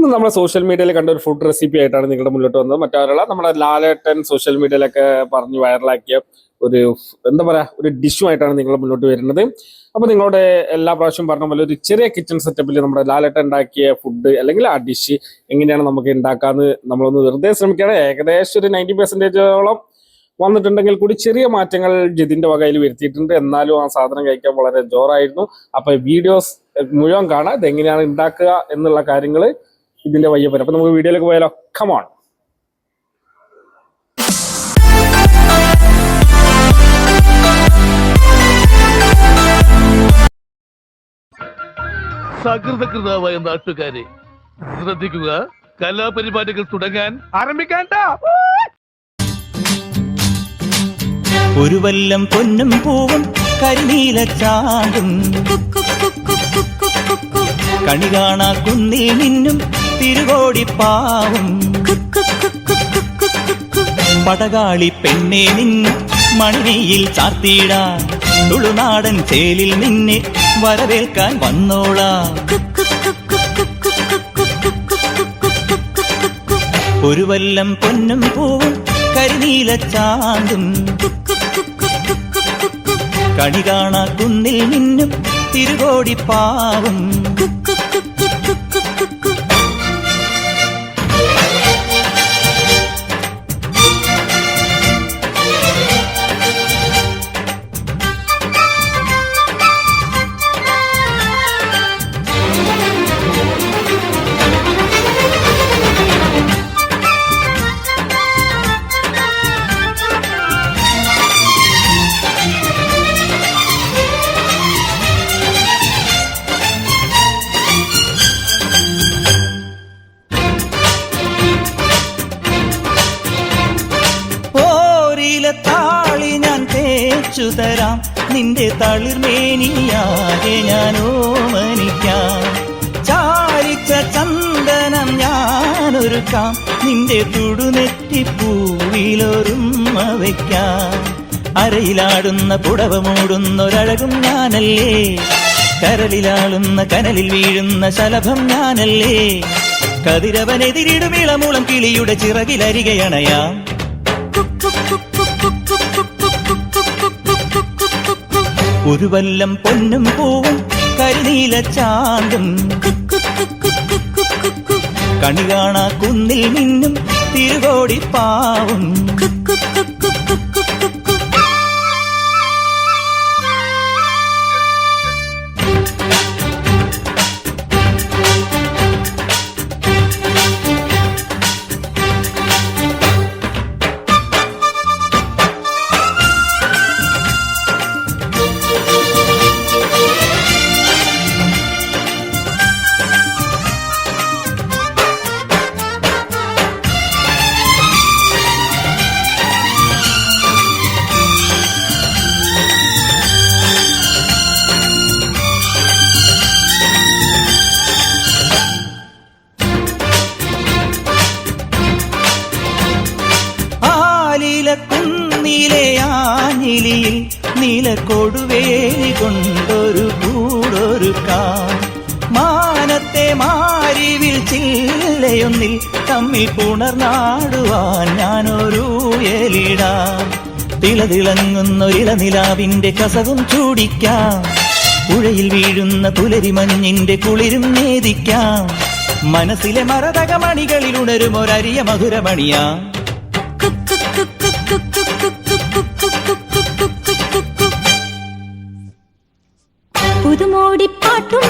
ഇന്ന് നമ്മുടെ സോഷ്യൽ മീഡിയയിൽ കണ്ട ഒരു ഫുഡ് റെസിപ്പി ആയിട്ടാണ് നിങ്ങളുടെ മുന്നോട്ട് വന്നത്. മറ്റാരുള്ള നമ്മുടെ ലാലേട്ടൻ സോഷ്യൽ മീഡിയയിലൊക്കെ പറഞ്ഞ് വൈറലാക്കിയ ഒരു എന്താ പറയാ ഒരു ഡിഷുമായിട്ടാണ് നിങ്ങൾ മുന്നോട്ട് വരുന്നത്. അപ്പൊ നിങ്ങളുടെ എല്ലാ പ്രാവശ്യം പറഞ്ഞ പോലെ ഒരു ചെറിയ കിച്ചൺ സെറ്റപ്പിൽ നമ്മുടെ ലാലേട്ടൻ ഉണ്ടാക്കിയ ഫുഡ് അല്ലെങ്കിൽ ആ ഡിഷ് എങ്ങനെയാണ് നമുക്ക് ഉണ്ടാക്കാന്ന് നമ്മളൊന്ന് വെറുതെ ശ്രമിക്കുകയാണ്. ഏകദേശം ഒരു 90% വന്നിട്ടുണ്ടെങ്കിൽ കൂടി ചെറിയ മാറ്റങ്ങൾ ജിതിന്റെ വകയിൽ വരുത്തിയിട്ടുണ്ട്. എന്നാലും ആ സാധനം കഴിക്കാൻ വളരെ ജോറായിരുന്നു. അപ്പൊ വീഡിയോസ് മുഴുവൻ കാണാം, ഇതെങ്ങനെയാണ് ഉണ്ടാക്കുക എന്നുള്ള കാര്യങ്ങൾ ഇതിന്റെ വയ്യ വരും. അപ്പൊ നമുക്ക് വീഡിയോയിലേക്ക് പോയാലോ. കമോൺ. സകൃതകൃതാവായ നാട്ടുകാരെ ശ്രദ്ധിക്കുക, കലാപരിപാടികൾ തുടങ്ങാൻ ആരംഭിക്കാൻ. ഒരു വല്ലം പൊന്നും പൂവും കരിനീല ചാണ്ടും കണി കാണാ കുന്നിൽ നിന്നും തിരുകോടിപ്പാവും പടകാളി പെണ്ണെ നിന്നും മണിനെയിൽ ചാർത്തിയിടാൻ തുളുനാടൻ ചേലിൽ നിന്നെ വരവേൽക്കാൻ വന്നോളാം. ഒരു വല്ലം പൊന്നും പൂവും കരിനീല ചാണ്ടും കണി കാണാ കുന്നിൽ നിന്നും തിരുകോടിപ്പാവും താളി ഞാൻ തേച്ചു തരാം, നിന്റെ തളിർമേനിയാകെ ഞാൻ ഓമനിക്കാം. ചാരിച്ച ചന്ദനം ഞാനൊരുക്കാം, നിന്റെ തുടുനെറ്റിപ്പൂവിലൊരുമ്മ വയ്ക്കാം. അരയിലാടുന്ന പുടവ മൂടുന്നൊരഴകും ഞാനല്ലേ, കരളിലാളുന്ന കനലിൽ വീഴുന്ന ശലഭം ഞാനല്ലേ. കതിരവനെതിരിടും ഇളമുളം കിളിയുടെ ചിറകിലരികയണയാം. ഒരു വല്ലം പൊന്നും പൂവും കരിനീല ചാണ്ടും കണി കാണാ കുന്നിൽ നിന്നും തിരുകോടിപ്പാവും കുന്നിലെ ആഞ്ഞിലിയിൽ നീലക്കൊടുവേലി കൊണ്ടൊരു കൂടൊരുക്കാം. മാനത്തെ മാരിവിൽ ചില്ലയൊന്നിൽ തമ്മിൽ പുണർനാടുവാൻ ഞാനൊരു എലിടാം. തിളതിളങ്ങുന്നൊരിളനിലാവിന്റെ കസവും ചൂടിക്കാം, പുഴയിൽ വീഴുന്ന പുലരിമഞ്ഞിന്റെ കുളിരും നേദിക്കാം. മനസ്സിലെ മരതകമണികളിൽ ഉണരുമൊരരിയ മധുരമണിയാം. പുതുമോടിപ്പാട്ടും